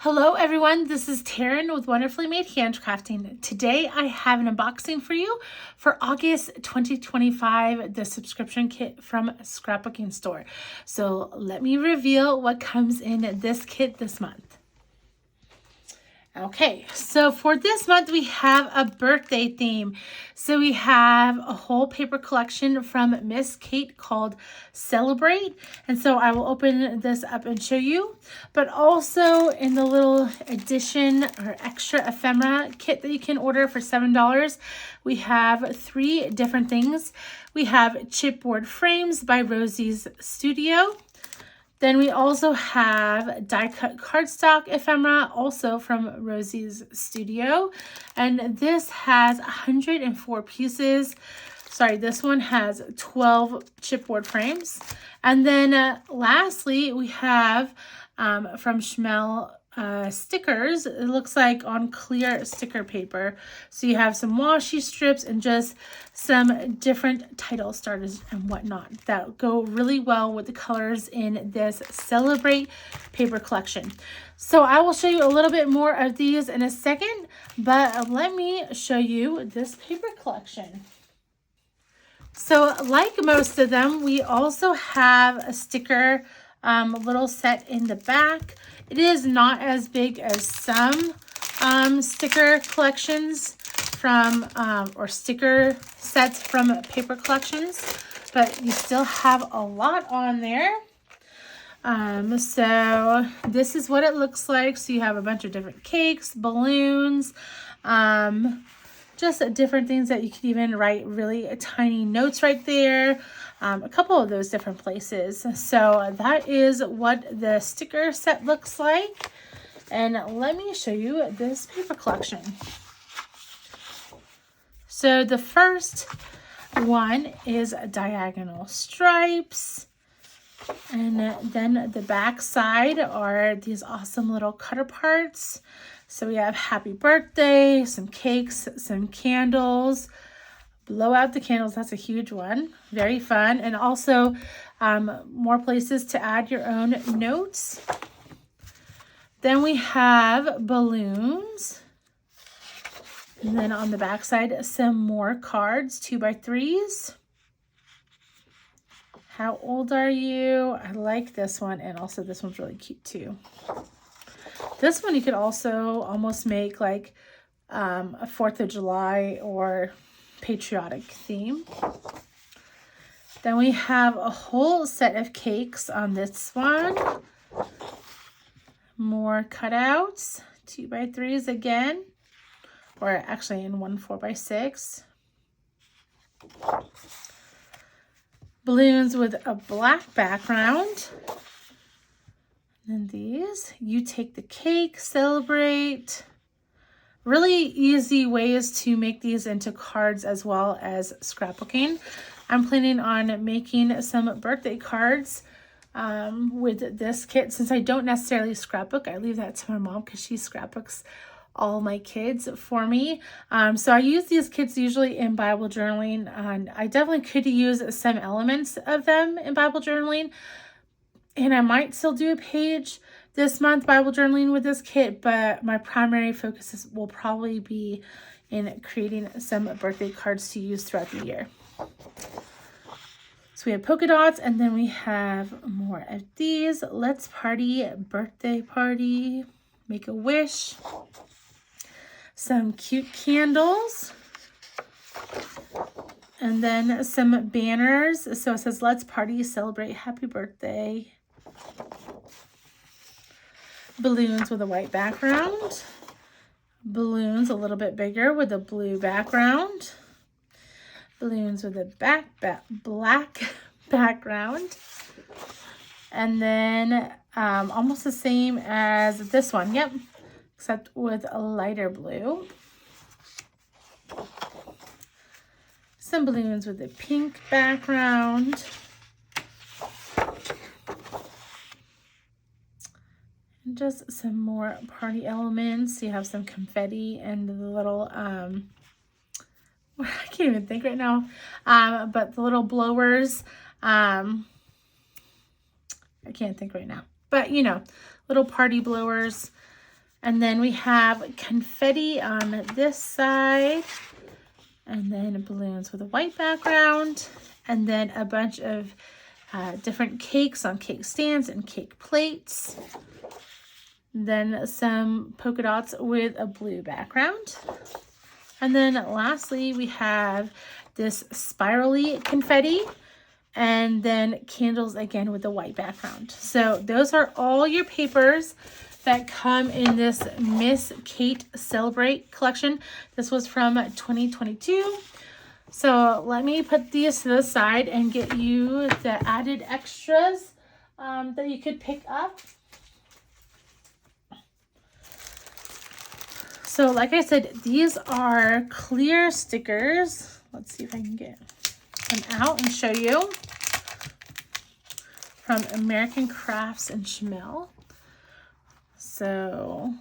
Hello everyone, this is Taryn with Wonderfully Made Handcrafting. Today I have an unboxing for you for August 2025, the subscription kit from Scrapbooking store. So let me reveal what comes in this kit this month. Okay, so for this month we have a birthday theme. So we have a whole paper collection from Miss Kate called Celebrate. And so I will open this up and show you. But also in the little addition or extra ephemera kit that you can order for $7, we have 3 different things. We have chipboard frames by Rosie's Studio. Then we also have die-cut cardstock ephemera, also from Rosie's Studio. And this has 104 pieces. Sorry, this one has 12 chipboard frames. And then lastly, we have from Schmel stickers. It looks like on clear sticker paper. So you have some washi strips and just some different title starters and whatnot that go really well with the colors in this Celebrate paper collection. So I will show you a little bit more of these in a second, but let me show you this paper collection. So like most of them, we also have a sticker little set in the back. It is not as big as some sticker collections from or sticker sets from paper collections, but you still have a lot on there. So this is what it looks like. So you have a bunch of different cakes, balloons, just different things that you can even write really tiny notes right there. A couple of those different places. So that is what the sticker set looks like. And let me show you this paper collection. So the first one is diagonal stripes. And then the back side are these awesome little cutter parts. So we have happy birthday, some cakes, some candles. Blow out the candles, that's a huge one. Very fun. And also more places to add your own notes. Then we have balloons. And then on the back side, some more cards, 2x3s. How old are you? I like this one. And also this one's really cute too. This one you could also almost make like a 4th of July or patriotic theme. Then we have a whole set of cakes on this one. More cutouts, 2x3s again, or actually in one 4x6. Balloons with a black background. And then these, you take the cake, celebrate. Really easy ways to make these into cards as well as scrapbooking. I'm planning on making some birthday cards with this kit. Since I don't necessarily scrapbook, I leave that to my mom because she scrapbooks all my kids for me. So I use these kits usually in Bible journaling, and I definitely could use some elements of them in Bible journaling. And I might still do a page this month Bible journaling with this kit, but my primary focus will probably be in creating some birthday cards to use throughout the year. So we have polka dots, and then we have more of these. Let's party, birthday party, make a wish. Some cute candles. And then some banners. So it says, let's party, celebrate, happy birthday. Balloons with a white background. Balloons a little bit bigger with a blue background. Balloons with a black background. And then almost the same as this one. Yep, except with a lighter blue. Some balloons with a pink background. And just some more party elements. You have some confetti and the little, I can't even think right now, but the little blowers. I can't think right now. But, you know, little party blowers. And then we have confetti on this side, and then balloons with a white background, and then a bunch of different cakes on cake stands and cake plates. Then some polka dots with a blue background. And then lastly, we have this spirally confetti, and then candles again with the white background. So those are all your papers that come in this Miss Kate Celebrate collection. This was from 2022. So let me put these to the side and get you the added extras that you could pick up. So like I said, these are clear stickers. Let's see if I can get them out and show you. From American Crafts and Schmel. So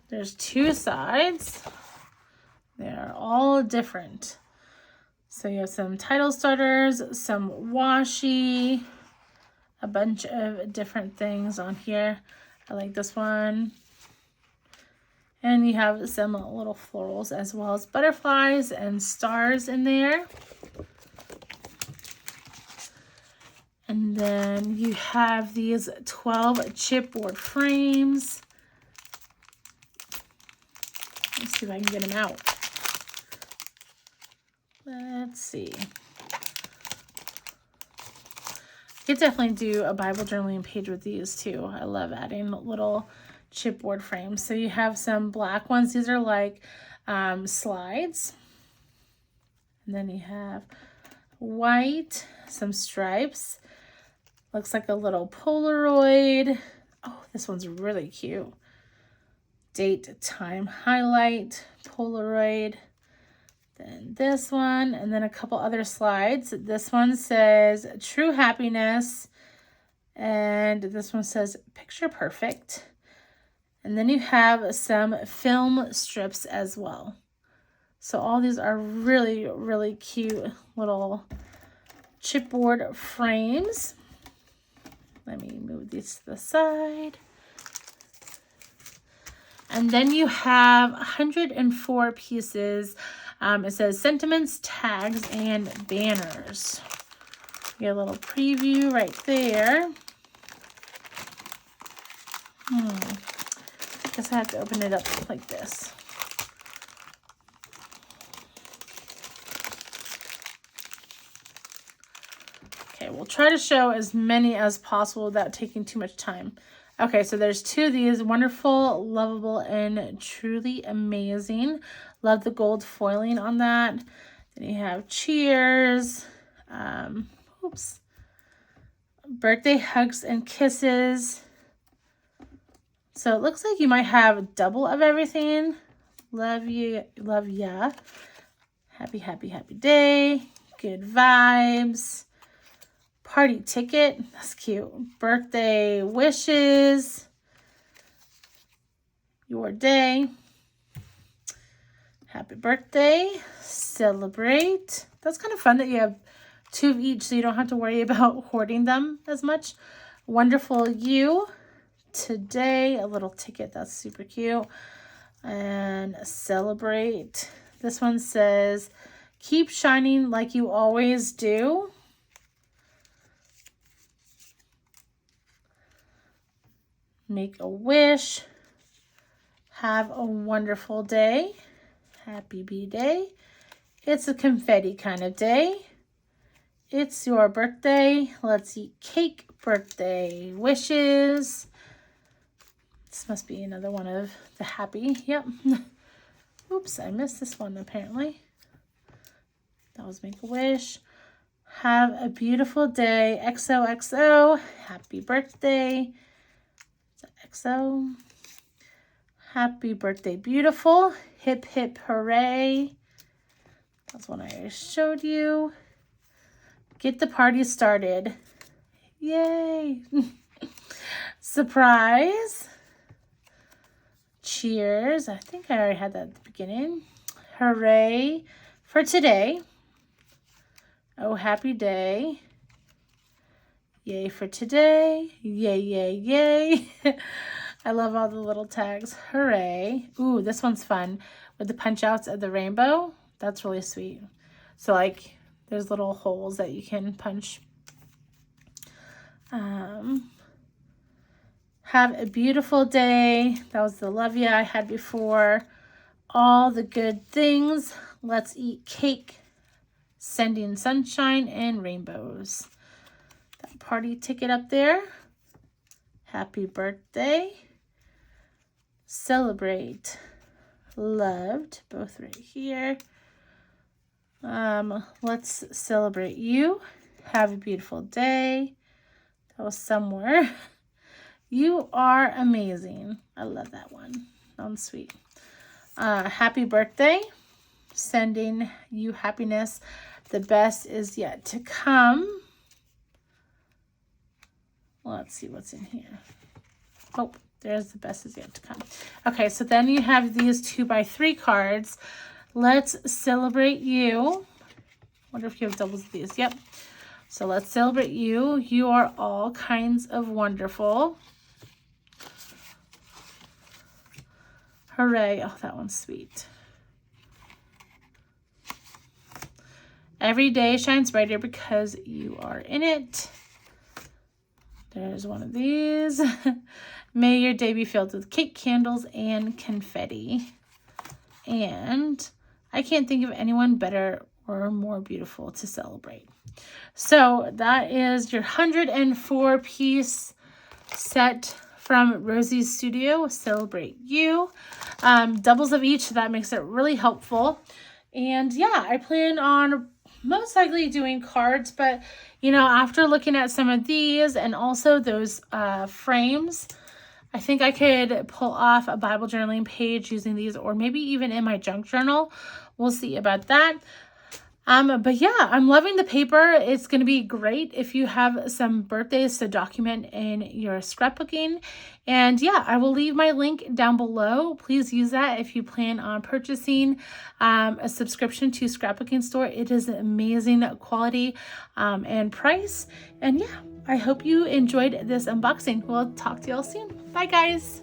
there's two sides. They're all different. So you have some title starters, some washi, a bunch of different things on here. I like this one. And you have some little florals as well as butterflies and stars in there. And then you have these 12 chipboard frames. Let's see if I can get them out. Let's see. I could definitely do a Bible journaling page with these too. I love adding little chipboard frames. So you have some black ones. These are like slides. And then you have white, some stripes. Looks like a little Polaroid. Oh, this one's really cute. Date, time, highlight, Polaroid. Then this one, and then a couple other slides. This one says True Happiness, and this one says Picture Perfect. And then you have some film strips as well. So all these are really, really cute little chipboard frames. Let me move these to the side. And then you have 104 pieces. It says sentiments, tags, and banners. You get a little preview right there. I guess I have to open it up like this. Okay, we'll try to show as many as possible without taking too much time. Okay, so there's two of these. Wonderful, lovable, and truly amazing. Love the gold foiling on that. Then you have cheers. Birthday hugs and kisses. So it looks like you might have double of everything. Love you, love ya. Happy, happy, happy day. Good vibes. Party ticket. That's cute. Birthday wishes. Your day. Happy birthday. Celebrate. That's kind of fun that you have two of each so you don't have to worry about hoarding them as much. Wonderful you. Today, a little ticket. That's super cute. And celebrate. This one says, keep shining like you always do. Make a wish. Have a wonderful day. Happy B-Day. It's a confetti kind of day. It's your birthday. Let's eat cake. Birthday wishes. This must be another one of the happy. Yep. Oops, I missed this one apparently. That was make a wish. Have a beautiful day. XOXO. Happy birthday. XO. Happy birthday, beautiful. Hip, hip, hooray. That's one I showed you. Get the party started. Yay. Surprise. Cheers. I think I already had that at the beginning. Hooray for today. Oh, happy day. Yay for today. Yay, yay, yay. I love all the little tags. Hooray. Ooh, this one's fun with the punch outs of the rainbow. That's really sweet. So like there's little holes that you can punch. Have a beautiful day. That was the love ya I had before. All the good things. Let's eat cake. Sending sunshine and rainbows. That party ticket up there. Happy birthday. Celebrate. Loved. Both right here. Let's celebrate you. Have a beautiful day. That was somewhere. You are amazing. I love that one. That one's sweet. Happy birthday. Sending you happiness. The best is yet to come. Let's see what's in here. Oh, there's the best is yet to come. Okay, so then you have these 2x3 cards. Let's celebrate you. Wonder if you have doubles of these. Yep. So let's celebrate you. You are all kinds of wonderful. Hooray. Oh, that one's sweet. Every day shines brighter because you are in it. There's one of these. May your day be filled with cake, candles, and confetti. And I can't think of anyone better or more beautiful to celebrate. So that is your 104-piece set from Rosie's Studio. Celebrate you. Doubles of each, so that makes it really helpful. And yeah, I plan on most likely doing cards, but you know, after looking at some of these and also those frames, I think I could pull off a Bible journaling page using these, or maybe even in my junk journal. We'll see about that. But yeah, I'm loving the paper. It's going to be great if you have some birthdays to document in your scrapbooking. And yeah, I will leave my link down below. Please use that if you plan on purchasing a subscription to Scrapbooking Store. It is amazing quality and price. And yeah, I hope you enjoyed this unboxing. We'll talk to y'all soon. Bye, guys.